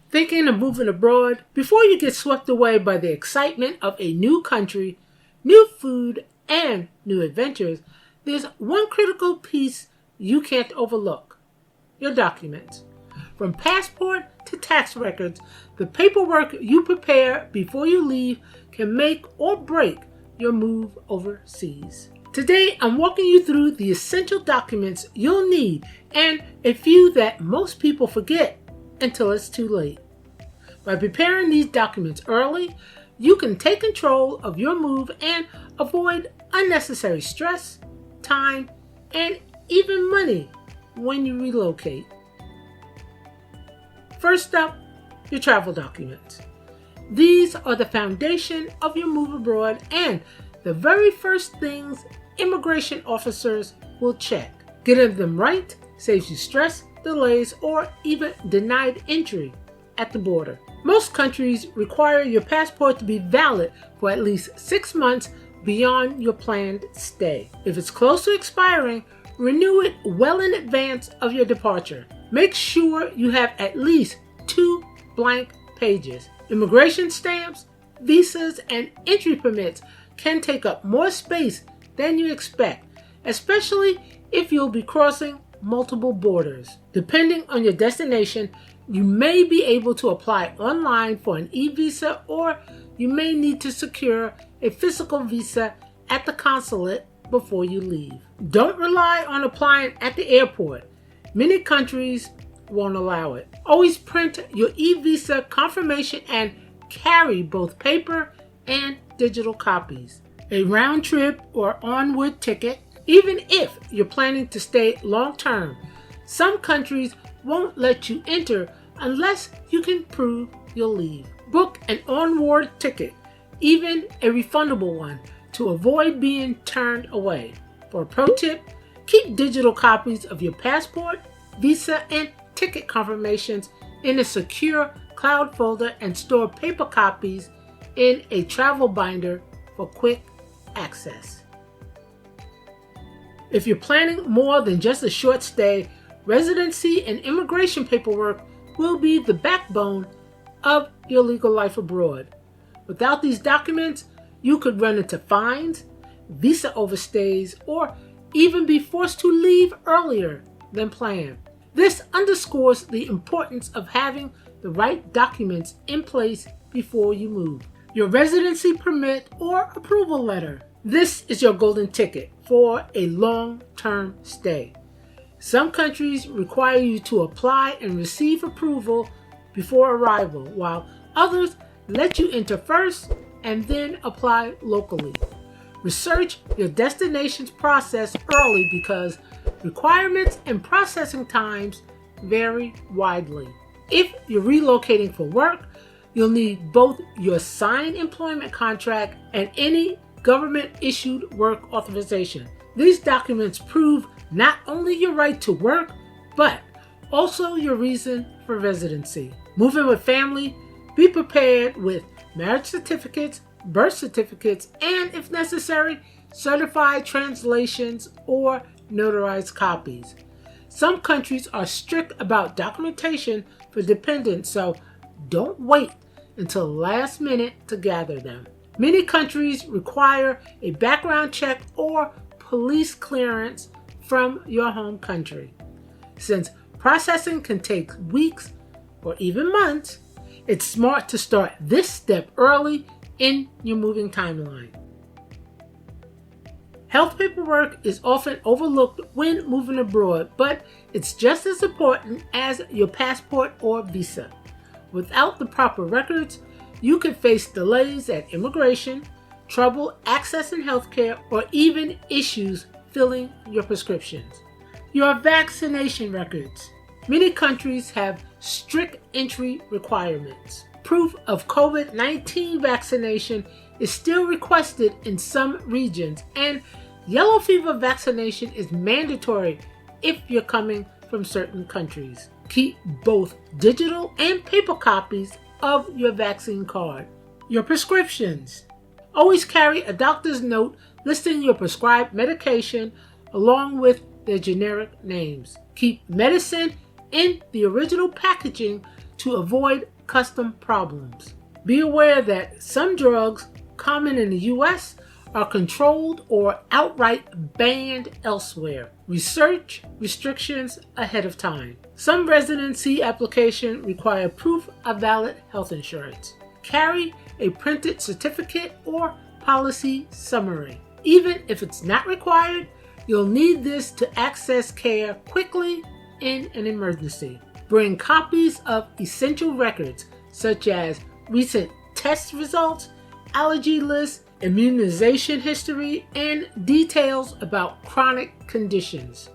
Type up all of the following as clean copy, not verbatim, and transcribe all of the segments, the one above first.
Thinking of moving abroad? Before you get swept away by the excitement of a new country, new food, and new adventures, there's one critical piece you can't overlook: your documents. From passport to tax records, the paperwork you prepare before you leave can make or break your move overseas. Today, I'm walking you through the essential documents you'll need and a few that most people forget until it's too late. By preparing these documents early, you can take control of your move and avoid unnecessary stress, time, and even money when you relocate. First up, your travel documents. These are the foundation of your move abroad and the very first things immigration officers will check. Getting them right saves you stress, delays, or even denied entry at the border. Most countries require your passport to be valid for at least 6 months beyond your planned stay. If it's close to expiring, renew it well in advance of your departure. Make sure you have at least 2 blank pages. Immigration stamps, visas, and entry permits can take up more space than you expect, especially if you'll be crossing multiple borders. Depending on your destination, you may be able to apply online for an e-visa, or you may need to secure a physical visa at the consulate before you leave. Don't rely on applying at the airport. Many countries won't allow it. Always print your e-visa confirmation and carry both paper and digital copies. A round trip or onward ticket, even if you're planning to stay long term. Some countries won't let you enter unless you can prove you'll leave. Book an onward ticket, even a refundable one, to avoid being turned away. For a pro tip, keep digital copies of your passport, visa, and ticket confirmations in a secure cloud folder and store paper copies in a travel binder for quick access. If you're planning more than just a short stay, residency and immigration paperwork will be the backbone of your legal life abroad. Without these documents, you could run into fines, visa overstays, or even be forced to leave earlier than planned. This underscores the importance of having the right documents in place before you move. Your residency permit or approval letter. This is your golden ticket for a long-term stay. Some countries require you to apply and receive approval before arrival, while others let you enter first and then apply locally. Research your destination's process early because requirements and processing times vary widely. If you're relocating for work, you'll need both your signed employment contract and any government-issued work authorization. These documents prove not only your right to work, but also your reason for residency. Moving with family, be prepared with marriage certificates, birth certificates, and, if necessary, certified translations or notarized copies. Some countries are strict about documentation for dependents, so don't wait until the last minute to gather them. Many countries require a background check or police clearance from your home country. Since processing can take weeks or even months, it's smart to start this step early in your moving timeline. Health paperwork is often overlooked when moving abroad, but it's just as important as your passport or visa. Without the proper records, you could face delays at immigration, trouble accessing healthcare, or even issues filling your prescriptions. Your vaccination records. Many countries have strict entry requirements. Proof of COVID-19 vaccination is still requested in some regions, and yellow fever vaccination is mandatory if you're coming from certain countries. Keep both digital and paper copies of your vaccine card. Your prescriptions. Always carry a doctor's note listing your prescribed medication along with their generic names. Keep medicine in the original packaging to avoid custom problems. Be aware that some drugs common in the U.S. are controlled or outright banned elsewhere. Research restrictions ahead of time. Some residency applications require proof of valid health insurance. Carry a printed certificate or policy summary. Even if it's not required, you'll need this to access care quickly in an emergency. Bring copies of essential records such as recent test results, allergy lists, immunization history, and details about chronic conditions.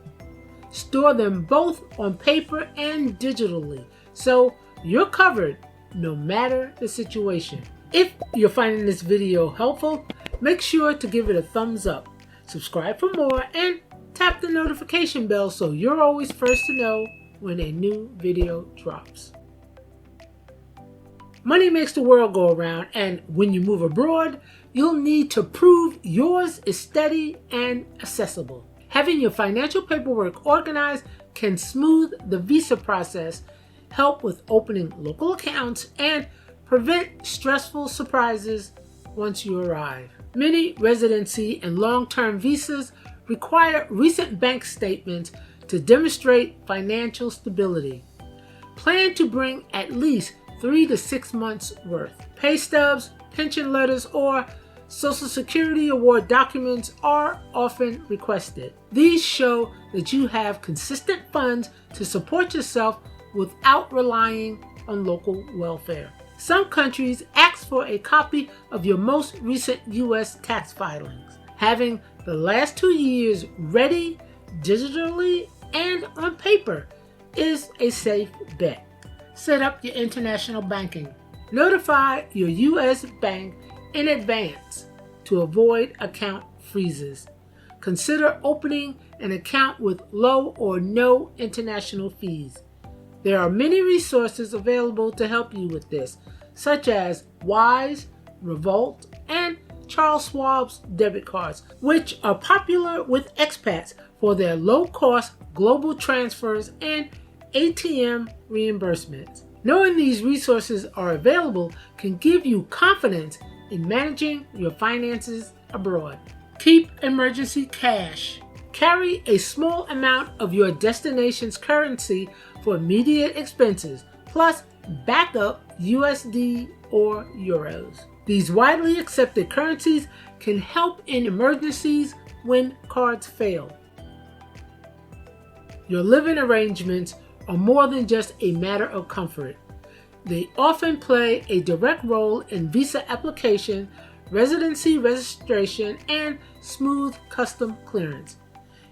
Store them both on paper and digitally so you're covered no matter the situation. If you're finding this video helpful, make sure to give it a thumbs up, subscribe for more, and tap the notification bell so you're always first to know when a new video drops. Money makes the world go around, and when you move abroad, you'll need to prove yours is steady and accessible. Having your financial paperwork organized can smooth the visa process, help with opening local accounts, and prevent stressful surprises once you arrive. Many residency and long-term visas require recent bank statements to demonstrate financial stability. Plan to bring at least 3 to 6 months worth. Pay stubs, pension letters, or Social Security award documents are often requested. These show that you have consistent funds to support yourself without relying on local welfare. Some countries ask for a copy of your most recent U.S. tax filings. Having the last 2 years ready digitally and on paper is a safe bet. Set up your international banking. Notify your U.S. bank in advance to avoid account freezes. Consider opening an account with low or no international fees. There are many resources available to help you with this, such as Wise, Revolt, and Charles Schwab's debit cards, which are popular with expats for their low-cost global transfers and ATM reimbursements. Knowing these resources are available can give you confidence in managing your finances abroad. Keep emergency cash. Carry a small amount of your destination's currency for immediate expenses, plus backup USD or euros. These widely accepted currencies can help in emergencies when cards fail. Your living arrangements are more than just a matter of comfort. They often play a direct role in visa application, residency registration, and smooth custom clearance.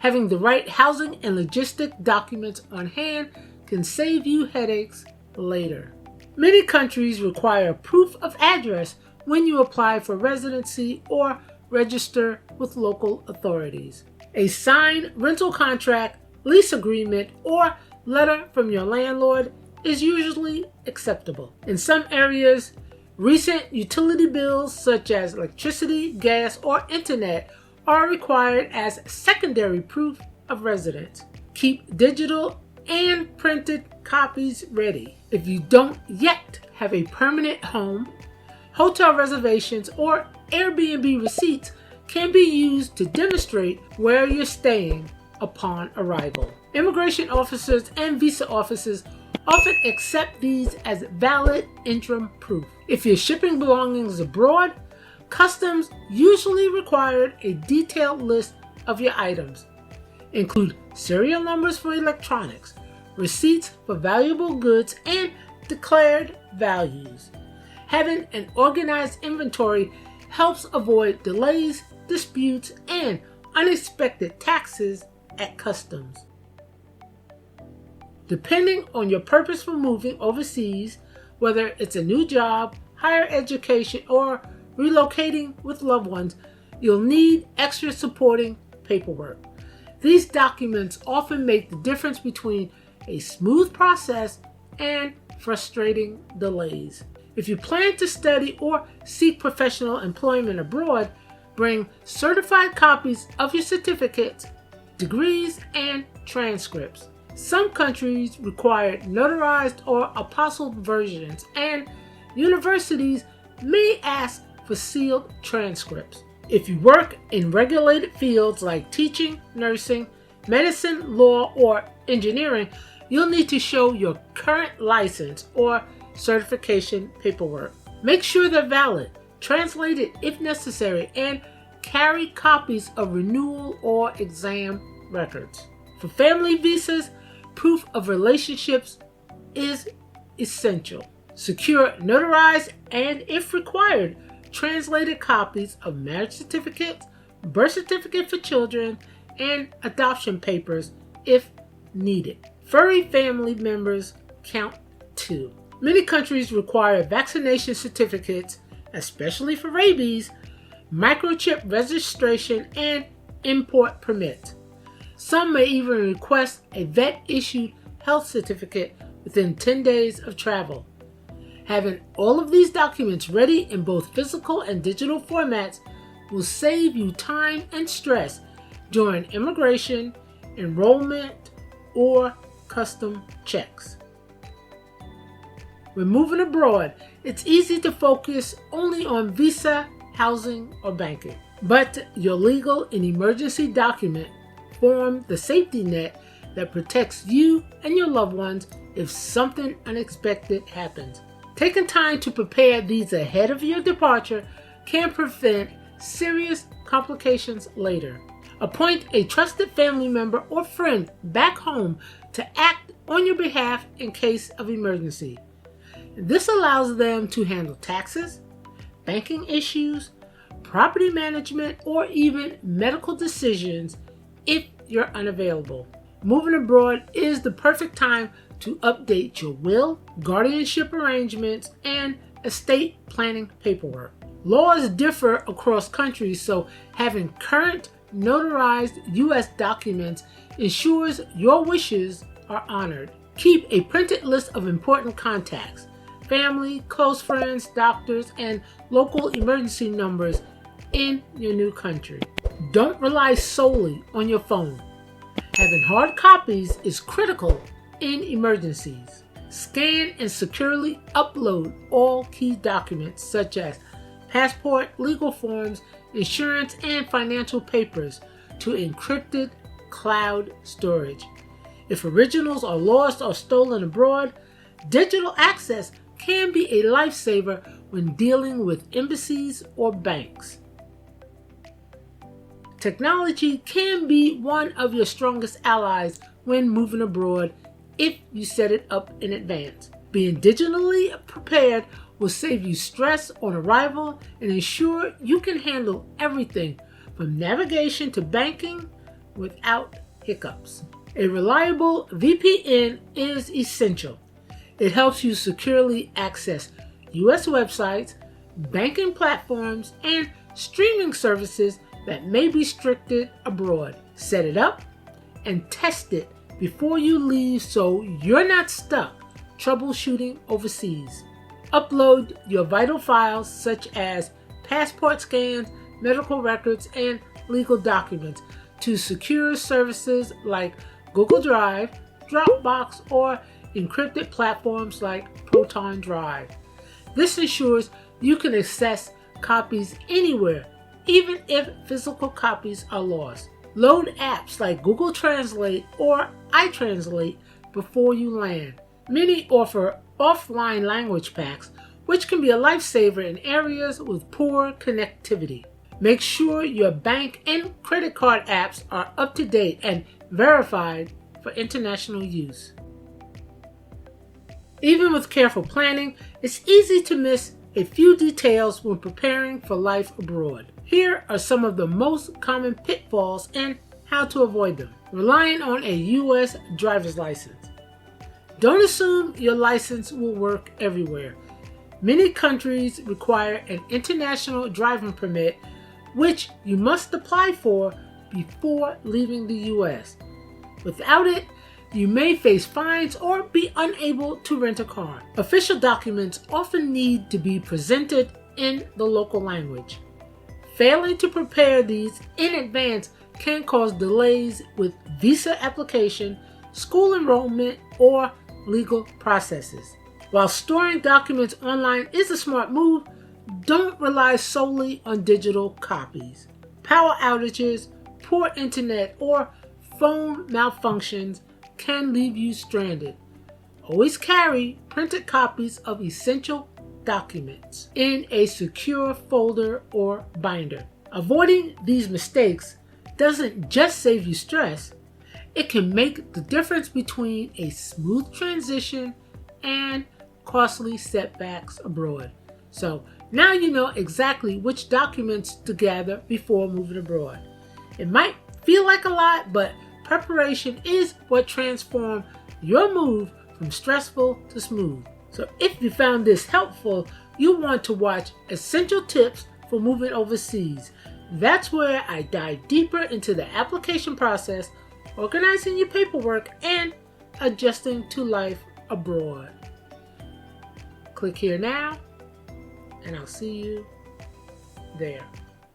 Having the right housing and logistic documents on hand can save you headaches later. Many countries require proof of address when you apply for residency or register with local authorities. A signed rental contract, lease agreement, or letter from your landlord is usually acceptable. In some areas, recent utility bills such as electricity, gas, or internet are required as secondary proof of residence. Keep digital and printed copies ready. If you don't yet have a permanent home, hotel reservations or Airbnb receipts can be used to demonstrate where you're staying upon arrival. Immigration officers and visa offices often accept these as valid interim proof. If you're shipping belongings abroad, customs usually require a detailed list of your items. Include serial numbers for electronics, receipts for valuable goods, and declared values. Having an organized inventory helps avoid delays, disputes, and unexpected taxes at customs. Depending on your purpose for moving overseas, whether it's a new job, higher education, or relocating with loved ones, you'll need extra supporting paperwork. These documents often make the difference between a smooth process and frustrating delays. If you plan to study or seek professional employment abroad, bring certified copies of your certificates, degrees, and transcripts. Some countries require notarized or apostilled versions, and universities may ask for sealed transcripts. If you work in regulated fields like teaching, nursing, medicine, law, or engineering, you'll need to show your current license or certification paperwork. Make sure they're valid, translated if necessary, and carry copies of renewal or exam records. For family visas, proof of relationships is essential. Secure notarized and, if required, translated copies of marriage certificates, birth certificate for children, and adoption papers if needed. Furry family members count too. Many countries require vaccination certificates, especially for rabies, microchip registration, and import permits. Some may even request a vet-issued health certificate within 10 days of travel. Having all of these documents ready in both physical and digital formats will save you time and stress during immigration, enrollment, or custom checks. When moving abroad, it's easy to focus only on visa, housing, or banking. But your legal and emergency document form the safety net that protects you and your loved ones if something unexpected happens. Taking time to prepare these ahead of your departure can prevent serious complications later. Appoint a trusted family member or friend back home to act on your behalf in case of emergency. This allows them to handle taxes, banking issues, property management, or even medical decisions if you're unavailable. Moving abroad is the perfect time to update your will, guardianship arrangements, and estate planning paperwork. Laws differ across countries, so having current notarized U.S. documents ensures your wishes are honored. Keep a printed list of important contacts, family, close friends, doctors, and local emergency numbers in your new country. Don't rely solely on your phone. Having hard copies is critical in emergencies. Scan and securely upload all key documents such as passport, legal forms, insurance, and financial papers to encrypted cloud storage. If originals are lost or stolen abroad, digital access can be a lifesaver when dealing with embassies or banks. Technology can be one of your strongest allies when moving abroad if you set it up in advance. Being digitally prepared will save you stress on arrival and ensure you can handle everything from navigation to banking without hiccups. A reliable VPN is essential. It helps you securely access U.S. websites, banking platforms, and streaming services that may be restricted abroad. Set it up and test it before you leave so you're not stuck troubleshooting overseas. Upload your vital files such as passport scans, medical records, and legal documents to secure services like Google Drive, Dropbox, or encrypted platforms like Proton Drive. This ensures you can access copies anywhere, even if physical copies are lost. Load apps like Google Translate or iTranslate before you land. Many offer offline language packs, which can be a lifesaver in areas with poor connectivity. Make sure your bank and credit card apps are up to date and verified for international use. Even with careful planning, it's easy to miss a few details when preparing for life abroad. Here are some of the most common pitfalls and how to avoid them. Relying on a U.S. driver's license. Don't assume your license will work everywhere. Many countries require an international driving permit, which you must apply for before leaving the U.S. Without it, you may face fines or be unable to rent a car. Official documents often need to be presented in the local language. Failing to prepare these in advance can cause delays with visa application, school enrollment, or legal processes. While storing documents online is a smart move, don't rely solely on digital copies. Power outages, poor internet, or phone malfunctions can leave you stranded. Always carry printed copies of essential documents in a secure folder or binder. Avoiding these mistakes doesn't just save you stress, it can make the difference between a smooth transition and costly setbacks abroad. So now you know exactly which documents to gather before moving abroad. It might feel like a lot, but preparation is what transforms your move from stressful to smooth. So if you found this helpful, you want to watch Essential Tips for Moving Overseas. That's where I dive deeper into the application process, organizing your paperwork, and adjusting to life abroad. Click here now, and I'll see you there.